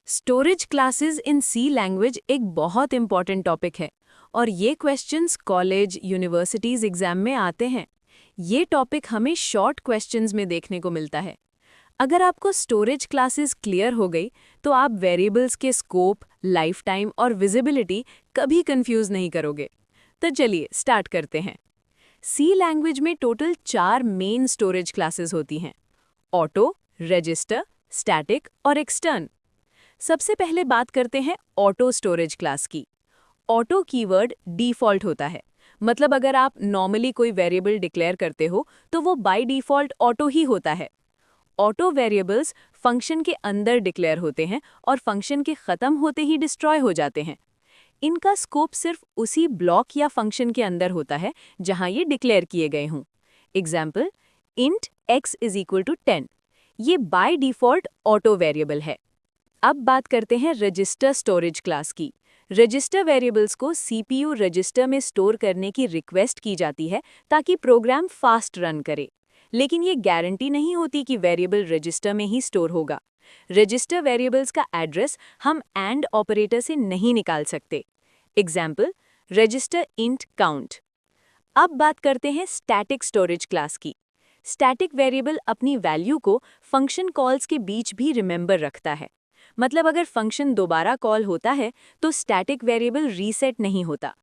Storage classes in C language एक बहुत important topic है और ये क्वेश्चंस कॉलेज यूनिवर्सिटीज एग्जाम में आते हैं। ये टॉपिक हमें शॉर्ट क्वेश्चंस में देखने को मिलता है। अगर आपको स्टोरेज क्लासेस क्लियर हो गई तो आप वेरिएबल्स के स्कोप, लाइफ टाइम और विजिबिलिटी कभी कंफ्यूज नहीं करोगे। तो चलिए स्टार्ट करते हैं। सी लैंग्वेज में टोटल 4 मेन स्टोरेज क्लासेस होती हैं: ऑटो, रजिस्टर, स्टैटिक और एक्सटर्न। सबसे पहले बात करते हैं ऑटो स्टोरेज क्लास की। ऑटो कीवर्ड डिफ़ॉल्ट होता है, मतलब अगर आप नॉर्मली कोई वेरिएबल डिक्लेयर करते हो तो वो बाय डिफ़ॉल्ट ऑटो ही होता है। ऑटो वेरिएबल्स फंक्शन के अंदर डिक्लेयर होते हैं और फंक्शन के ख़त्म होते ही डिस्ट्रॉय हो जाते हैं। इनका स्कोप सिर्फ उसी ब्लॉक या फंक्शन के अंदर होता है जहां ये डिक्लेयर किए गए हों। Example, int x = 10। ये बाय डिफ़ॉल्ट ऑटो वेरिएबल है। अब बात करते हैं रजिस्टर स्टोरेज क्लास की। रजिस्टर वेरिएबल्स को सीपीयू रजिस्टर में स्टोर करने की रिक्वेस्ट की जाती है ताकि प्रोग्राम फास्ट रन करे, लेकिन ये गारंटी नहीं होती कि वेरिएबल रजिस्टर में ही स्टोर होगा। रजिस्टर वेरिएबल्स का एड्रेस हम एंड ऑपरेटर से नहीं निकाल सकते। Example, register int count. अब बात करते हैं स्टैटिक स्टोरेज क्लास की। स्टैटिक वेरिएबल अपनी वैल्यू को फंक्शन कॉल्स के बीच भी रिमेंबर रखता है। मतलब अगर फंक्शन दोबारा कॉल होता है तो स्टैटिक वेरिएबल रीसेट नहीं होता।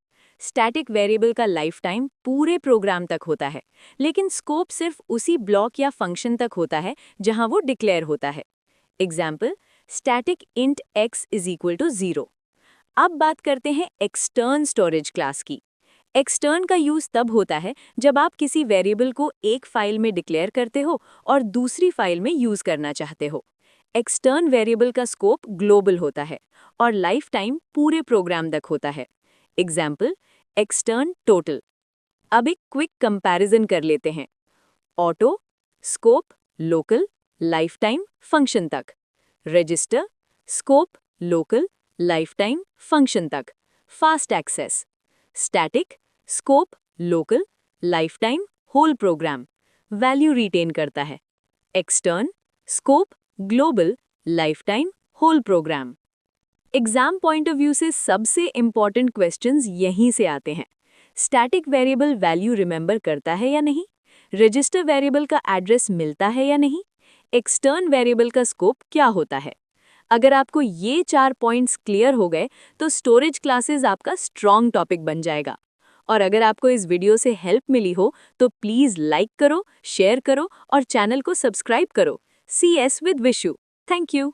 स्टैटिक वेरिएबल का लाइफ टाइम पूरे प्रोग्राम तक होता है, लेकिन स्कोप सिर्फ उसी ब्लॉक या फंक्शन तक होता है जहां वो डिक्लेयर होता है। Example, static int x = 0। अब बात करते हैं एक्सटर्न स्टोरेज क्लास की। एक्सटर्न का यूज तब होता है जब आप किसी वेरिएबल को एक फाइल में डिक्लेयर करते हो और दूसरी फाइल में यूज करना चाहते हो। एक्सटर्न वेरिएबल का स्कोप ग्लोबल होता है और लाइफ टाइम पूरे प्रोग्राम तक होता है। Example, extern total. अब एक क्विक कंपैरिजन कर लेते हैं। Auto, scope local, lifetime function तक। Register, scope local, lifetime function तक, fast access. Static, scope local, lifetime whole program, value retain करता है। Extern, scope global, lifetime whole program. Exam point of view से सबसे important questions यहीं से आते हैं। स्टैटिक वेरिएबल वैल्यू रिमेंबर करता है या नहीं? रजिस्टर वेरिएबल का एड्रेस मिलता है या नहीं? एक्सटर्न वेरिएबल का स्कोप क्या होता है? अगर आपको ये 4 पॉइंट्स क्लियर हो गए तो स्टोरेज क्लासेस आपका स्ट्रॉन्ग टॉपिक बन जाएगा। और अगर आपको इस वीडियो से हेल्प मिली हो तो प्लीज़ लाइक करो, शेयर करो और चैनल को सब्सक्राइब करो। CS with Vishu. Thank you.